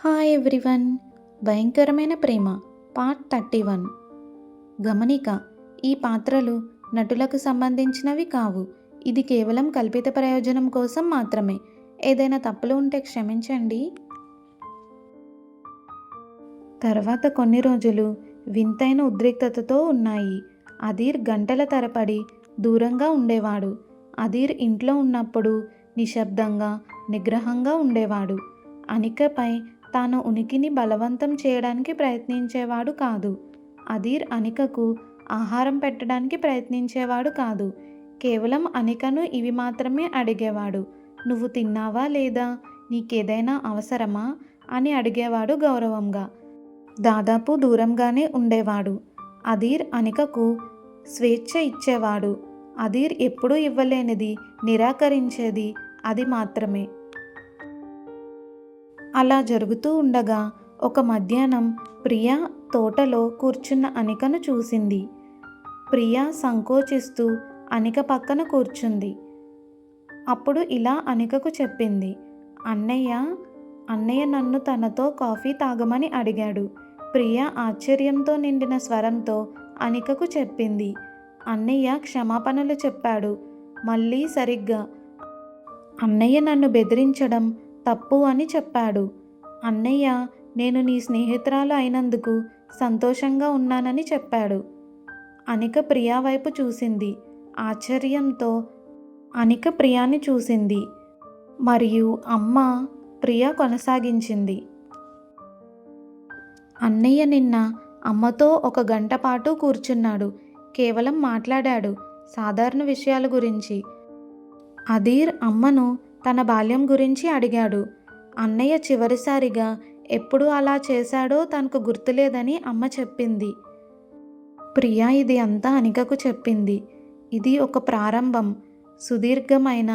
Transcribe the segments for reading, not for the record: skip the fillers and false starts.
Hi everyone. భయంకరమైన ప్రేమ part 31. గమనిక: ఈ పాత్రలు నటులకు సంబంధించినవి కావు. ఇది కేవలం కల్పిత ప్రయోజనం కోసం మాత్రమే. ఏదైనా తప్పులు ఉంటే క్షమించండి. తర్వాత కొన్ని రోజులు వింతైన ఉద్రిక్తతతో ఉన్నాయి. అధీర్ గంటల తరబడి దూరంగా ఉండేవాడు. అధీర్ ఇంట్లో ఉన్నప్పుడు నిశ్శబ్దంగా, నిగ్రహంగా ఉండేవాడు. అనికపై తాను ఉనికిని బలవంతం చేయడానికి ప్రయత్నించేవాడు కాదు. అధీర్ అనికకు ఆహారం పెట్టడానికి ప్రయత్నించేవాడు కాదు. కేవలం అనికను ఇవి మాత్రమే అడిగేవాడు. నువ్వు తిన్నావా లేదా, నీకేదైనా అవసరమా అని అడిగేవాడు గౌరవంగా. దాదాపు దూరంగానే ఉండేవాడు. అధీర్ అనికకు స్వేచ్ఛ ఇచ్చేవాడు. అధీర్ ఎప్పుడూ ఇవ్వలేనిది, నిరాకరించేది అది మాత్రమే. అలా జరుగుతూ ఉండగా ఒక మధ్యాహ్నం ప్రియా తోటలో కూర్చున్న అనికను చూసింది. ప్రియా సంకోచిస్తూ అనిక పక్కన కూర్చుంది. అప్పుడు ఇలా అనికకు చెప్పింది, అన్నయ్య నన్ను తనతో కాఫీ తాగమని అడిగాడు. ప్రియా ఆశ్చర్యంతో నిండిన స్వరంతో అనికకు చెప్పింది, అన్నయ్య క్షమాపణలు చెప్పాడు. మళ్ళీ సరిగ్గా అన్నయ్య నన్ను బెదిరించడం తప్పు అని చెప్పాడు. అన్నయ్య నేను నీ స్నేహితురాలు అయినందుకు సంతోషంగా ఉన్నానని చెప్పాడు. అనిక ప్రియా వైపు చూసింది. ఆశ్చర్యంతో అనిక ప్రియాని చూసింది. మరియు అమ్మ ప్రియా కొనసాగించింది. అన్నయ్య నిన్న అమ్మతో 1 గంట పాటు కూర్చున్నాడు. కేవలం మాట్లాడాడు, సాధారణ విషయాల గురించి. అధీర్ అమ్మను తన బాల్యం గురించి అడిగాడు. అన్నయ్య చివరిసారిగా ఎప్పుడు అలా చేశాడో తనకు గుర్తులేదని అమ్మ చెప్పింది. ప్రియా ఇది అంతా అనికకు చెప్పింది. ఇది ఒక ప్రారంభం. సుదీర్ఘమైన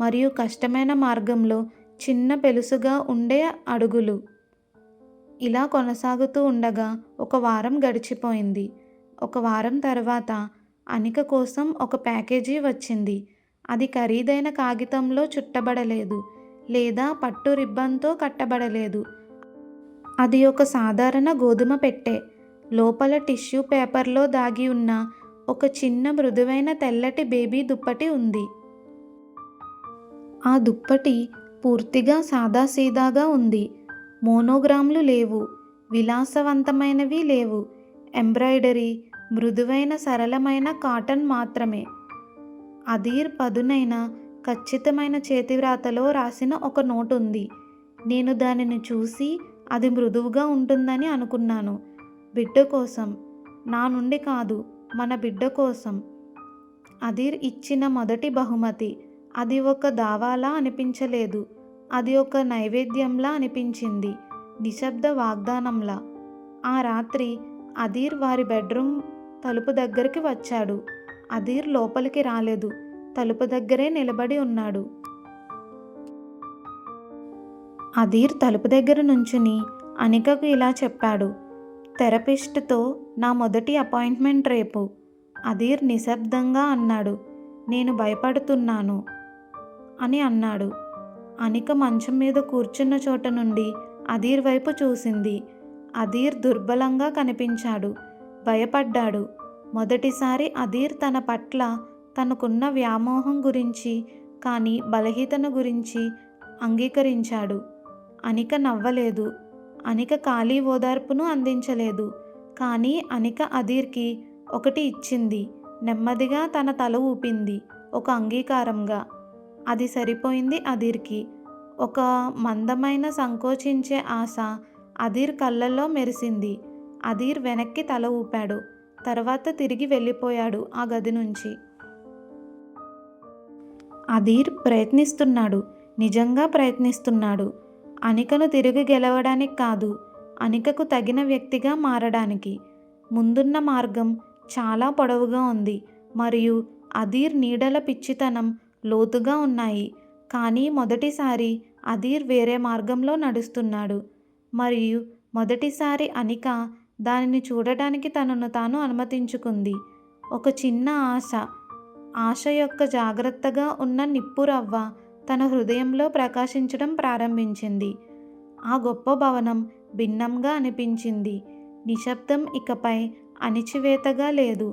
మరియు కష్టమైన మార్గంలో చిన్న పెలుసుగా ఉండే అడుగులు. ఇలా కొనసాగుతూ ఉండగా 1 వారం గడిచిపోయింది. 1 వారం తర్వాత అనిక కోసం ఒక ప్యాకేజీ వచ్చింది. అది ఖరీదైన కాగితంలో చుట్టబడలేదు లేదా పట్టు రిబ్బన్తో కట్టబడలేదు. అది ఒక సాధారణ గోధుమ పెట్టె. లోపల టిష్యూ పేపర్లో దాగి ఉన్న ఒక చిన్న మృదువైన తెల్లటి బేబీ దుప్పటి ఉంది. ఆ దుప్పటి పూర్తిగా సాదాసీదాగా ఉంది. మోనోగ్రామ్లు లేవు, విలాసవంతమైనవి లేవు. ఎంబ్రాయిడరీ, మృదువైన సరళమైన కాటన్ మాత్రమే. అధీర్ పదునైన ఖచ్చితమైన చేతివ్రాతలో రాసిన ఒక నోట్ ఉంది. నేను దానిని చూసి అది మృదువుగా ఉంటుందని అనుకున్నాను. బిడ్డ కోసం, నా నుండి కాదు, మన బిడ్డ కోసం. అధీర్ ఇచ్చిన మొదటి బహుమతి. అది ఒక దావాలా అనిపించలేదు. అది ఒక నైవేద్యంలా అనిపించింది, నిశ్శబ్ద వాగ్దానంలా. ఆ రాత్రి అధీర్ వారి బెడ్రూమ్ తలుపు దగ్గరికి వచ్చాడు. అధీర్ లోపలికి రాలేదు, తలుపు దగ్గరే నిలబడి ఉన్నాడు. అధీర్ తలుపు దగ్గర నుంచుని అనికకు ఇలా చెప్పాడు, థెరపిస్ట్తో నా మొదటి అపాయింట్మెంట్ రేపు. అధీర్ నిశ్శబ్దంగా అన్నాడు, నేను భయపడుతున్నాను అని అన్నాడు. అనిక మంచం మీద కూర్చున్న చోట నుండి అధీర్ వైపు చూసింది. అధీర్ దుర్బలంగా కనిపించాడు, భయపడ్డాడు. మొదటిసారి అధీర్ తన పట్ల తనకున్న వ్యామోహం గురించి, కానీ బలహీనత గురించి అంగీకరించాడు. అనిక నవ్వలేదు. అనిక ఖాళీ ఓదార్పును అందించలేదు. కానీ అనిక అధీర్కి ఒకటి ఇచ్చింది. నెమ్మదిగా తన తల ఊపింది, ఒక అంగీకారంగా. అది సరిపోయింది అధీర్కి. ఒక మందమైన సంకోచించే ఆశ అధీర్ కళ్ళల్లో మెరిసింది. అధీర్ వెనక్కి తల ఊపాడు. తర్వాత తిరిగి వెళ్ళిపోయాడు ఆ గది నుంచి. అధీర్ ప్రయత్నిస్తున్నాడు, నిజంగా ప్రయత్నిస్తున్నాడు. అనికను తిరిగి గెలవడానికి కాదు, అనికకు తగిన వ్యక్తిగా మారడానికి. ముందున్న మార్గం చాలా పొడవుగా ఉంది మరియు అధీర్ నీడల పిచ్చితనం లోతుగా ఉన్నాయి. కానీ మొదటిసారి అధీర్ వేరే మార్గంలో నడుస్తున్నాడు మరియు మొదటిసారి అనిక దానిని చూడటానికి తనను తాను అనుమతించుకుంది. ఒక చిన్న ఆశ యొక్క జాగ్రత్తగా ఉన్న నిప్పురవ్వ తన హృదయంలో ప్రకాశించడం ప్రారంభించింది. ఆ గొప్ప భవనం భిన్నంగా అనిపించింది. నిశ్శబ్దం ఇకపై అణిచివేతగా లేదు,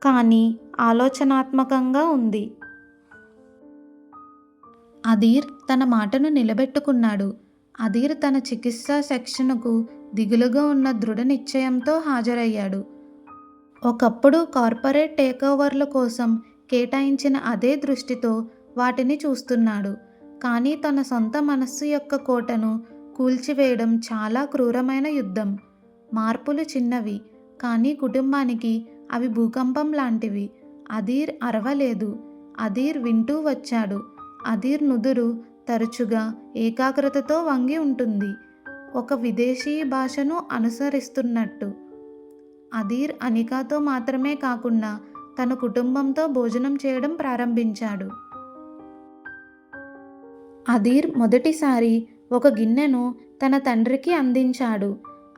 కానీ ఆలోచనాత్మకంగా ఉంది. అదీర్ తన మాటను నిలబెట్టుకున్నాడు. అదీర్ తన చికిత్సా సెక్షనుకు దిగులుగా ఉన్న దృఢ నిశ్చయంతో హాజరయ్యాడు. ఒకప్పుడు కార్పొరేట్ టేకోవర్ల కోసం కేటాయించిన అదే దృష్టితో వాటిని చూస్తున్నాడు. కానీ తన సొంత మనస్సు యొక్క కోటను కూల్చివేయడం చాలా క్రూరమైన యుద్ధం. మార్పులు చిన్నవి, కానీ కుటుంబానికి అవి భూకంపం లాంటివి. అదీర్ అరవలేదు. అదీర్ వింటూ వచ్చాడు. అదీర్ నుదురు తరచుగా ఏకాగ్రతతో వంగి ఉంటుంది, ఒక విదేశీ భాషను అనుసరిస్తున్నట్టు. అదీర్ అనికాతో మాత్రమే కాకుండా తన కుటుంబంతో భోజనం చేయడం ప్రారంభించాడు. అదీర్ మొదటిసారి ఒక గిన్నెను తన తండ్రికి అందించాడు,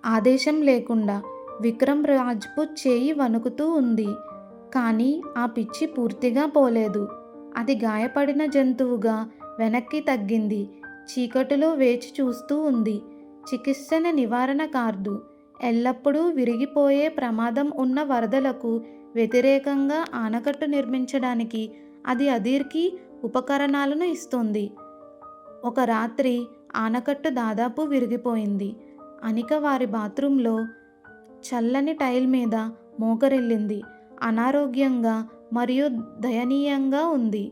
ఆదేశం లేకుండా. విక్రమ్ రాజ్పుత్ చేయి వణుకుతూ ఉంది, కానీ ఆ పిచ్చి పూర్తిగా పోలేదు. అది గాయపడిన జంతువుగా వెనక్కి తగ్గింది, చీకటిలో వేచి చూస్తూ ఉంది. చికిత్సన నివారణ కార్డు. ఎల్లప్పుడూ విరిగిపోయే ప్రమాదం ఉన్న వరదలకు వ్యతిరేకంగా ఆనకట్టు నిర్మించడానికి అది అదీర్కి ఉపకరణాలను ఇస్తుంది. ఒక రాత్రి ఆనకట్టు దాదాపు విరిగిపోయింది. అనిక వారి బాత్రూంలో చల్లని టైల్ మీద మోకరిల్లింది, అనారోగ్యంగా మరియు దయనీయంగా ఉంది.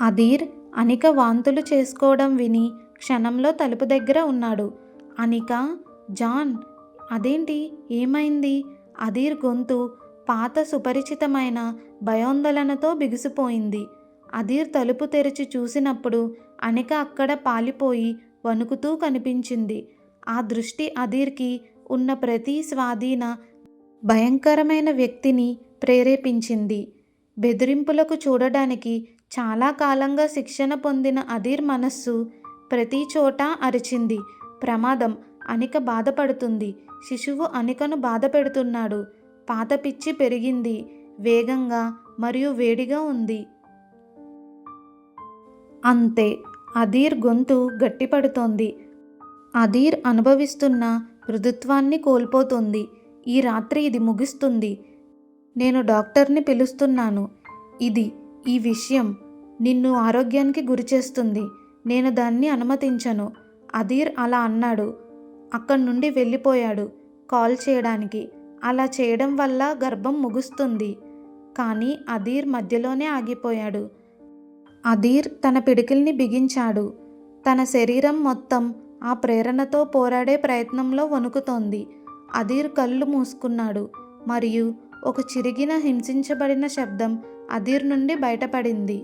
అదీర్ అనిక వాంతులు చేసుకోవడం విని క్షణంలో తలుపు దగ్గర ఉన్నాడు. అనిక, జాన్, అదేంటి, ఏమైంది? అదీర్ గొంతు పాత సుపరిచితమైన భయోందోళనతో బిగుసిపోయింది. అదీర్ తలుపు తెరిచి చూసినప్పుడు అనిక అక్కడ పాలిపోయి వణుకుతూ కనిపించింది. ఆ దృష్టి అదీర్కి ఉన్న ప్రతి స్వాధీన భయంకరమైన వ్యక్తిని ప్రేరేపించింది. బెదిరింపులకు చూడడానికి చాలా కాలంగా శిక్షణ పొందిన అదీర్ మనస్సు ప్రతి చోట అరిచింది. ప్రమాదం, అనిక బాధపడుతుంది, శిశువు అనికను బాధ పెడుతున్నాడు. పాత పిచ్చి పెరిగింది, వేగంగా మరియు వేడిగా ఉంది. అంతే, అదీర్ గొంతు గట్టిపడుతోంది. అదీర్ అనుభవిస్తున్న మృదుత్వాన్ని కోల్పోతుంది. ఈ రాత్రి ఇది ముగుస్తుంది. నేను డాక్టర్ని పిలుస్తున్నాను. ఈ విషయం నిన్ను ఆరోగ్యానికి గురిచేస్తుంది. నేను దాన్ని అనుమతించను. అదీర్ అలా అన్నాడు. అక్కడి నుండి వెళ్ళిపోయాడు కాల్ చేయడానికి. అలా చేయడం వల్ల గర్భం ముగుస్తుంది. కానీ అదీర్ మధ్యలోనే ఆగిపోయాడు. అదీర్ తన పిడికిల్ని బిగించాడు. తన శరీరం మొత్తం ఆ ప్రేరణతో పోరాడే ప్రయత్నంలో వణుకుతోంది. అదీర్ కళ్ళు మూసుకున్నాడు మరియు ఒక చిరిగిన, హింసించబడిన శబ్దం అదీర్ నుండి బయటపడింది.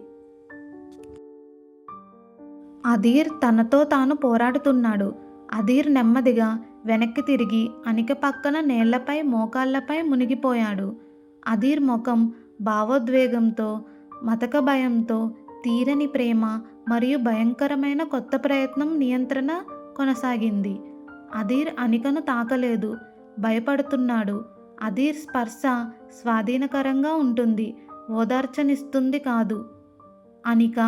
అదీర్ తనతో తాను పోరాడుతున్నాడు. అదీర్ నెమ్మదిగా వెనక్కి తిరిగి అనిక పక్కన నేళ్లపై మోకాళ్లపై మునిగిపోయాడు. అదీర్ ముఖం భావోద్వేగంతో, మతక భయంతో, తీరని ప్రేమ మరియు భయంకరమైన కొత్త ప్రయత్నం నియంత్రణ కొనసాగింది. అదీర్ అనికను తాకలేదు, భయపడుతున్నాడు. అదీర్ స్పర్శ స్వాధీనకరంగా ఉంటుంది, ఓదార్చనిస్తుంది కాదు. అనిక,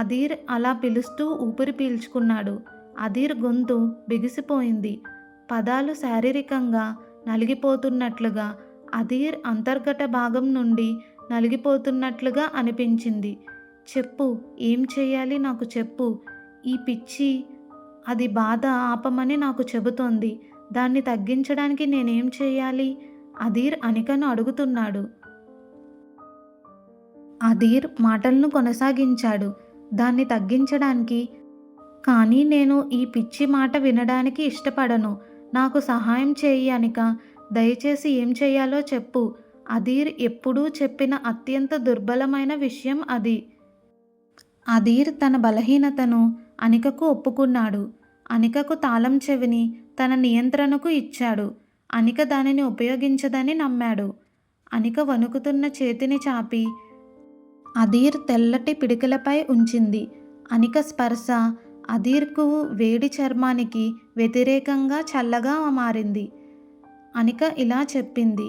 అదీర్ అలా పిలుస్తూ ఊపిరి పీల్చుకున్నాడు. అదీర్ గొంతు బిగిసిపోయింది, పదాలు శారీరకంగా నలిగిపోతున్నట్లుగా, అదీర్ అంతర్గత భాగం నుండి నలిగిపోతున్నట్లుగా అనిపించింది. చెప్పు, ఏం చేయాలి నాకు చెప్పు. ఈ పిచ్చి, అది బాధ ఆపమని నాకు చెబుతోంది. దాన్ని తగ్గించడానికి నేనేం చేయాలి? అదీర్ అనికను అడుగుతున్నాడు. అదీర్ మాటలను కొనసాగించాడు. దాన్ని తగ్గించడానికి. కానీ నేను ఈ పిచ్చి మాట వినడానికి ఇష్టపడను. నాకు సహాయం చేయి అనిక. దయచేసి ఏం చేయాలో చెప్పు. అదీర్ ఎప్పుడూ చెప్పిన అత్యంత దుర్బలమైన విషయం అది. అదీర్ తన బలహీనతను అనికకు ఒప్పుకున్నాడు. అనికకు తాళం చెవిని తన నియంత్రణకు ఇచ్చాడు. అనిక దానిని ఉపయోగించదని నమ్మాడు. అనిక వణుకుతున్న చేతిని చాపి అదీర్ తెల్లటి పిడికిలపై ఉంచింది. అనిక స్పర్శ అదీర్కు వేడి చర్మానికి వ్యతిరేకంగా చల్లగా మారింది. అనిక ఇలా చెప్పింది,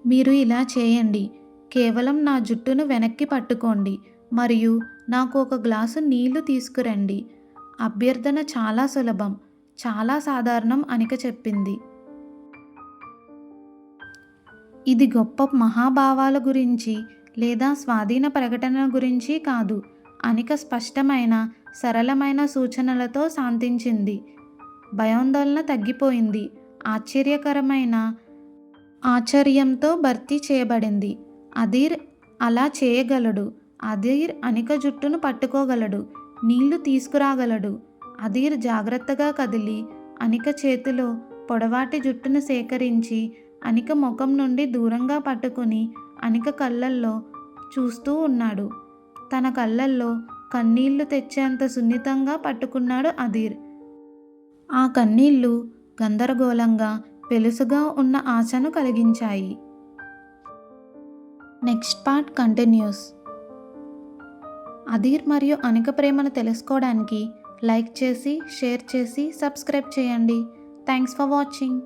మీరు ఇలా చేయండి. కేవలం నా జుట్టును వెనక్కి పట్టుకోండి మరియు నాకు ఒక గ్లాసు నీళ్లు తీసుకురండి. అభ్యర్థన చాలా సులభం, చాలా సాధారణం అనిక చెప్పింది. ఇది గొప్ప మహాభావాల గురించి లేదా స్వాధీన ప్రకటన గురించి కాదు. అనిక స్పష్టమైన, సరళమైన సూచనలతో శాంతించింది. భయాందోళన తగ్గిపోయింది. ఆశ్చర్యకరమైన ఆశ్చర్యంతో భర్తీ చేయబడింది. అదీర్ అలా చేయగలడు. అదీర్ అనిక జుట్టును పట్టుకోగలడు, నీళ్లు తీసుకురాగలడు. అదీర్ జాగ్రత్తగా కదిలి అనిక చేతిలో పొడవాటి జుట్టును సేకరించి అనిక ముఖం నుండి దూరంగా పట్టుకుని అనిక కళ్ళల్లో చూస్తూ ఉన్నాడు. తన కళ్ళల్లో కన్నీళ్లు తెచ్చేంత సున్నితంగా పట్టుకున్నాడు అదీర్. ఆ కన్నీళ్లు గందరగోళంగా, పెలుసుగా ఉన్న ఆశను కలిగించాయి. Next part continuous. అదీర్ మరియు అనిక ప్రేమను తెలుసుకోవడానికి లైక్ చేసి, షేర్ చేసి, సబ్స్క్రైబ్ చేయండి. Thanks for watching.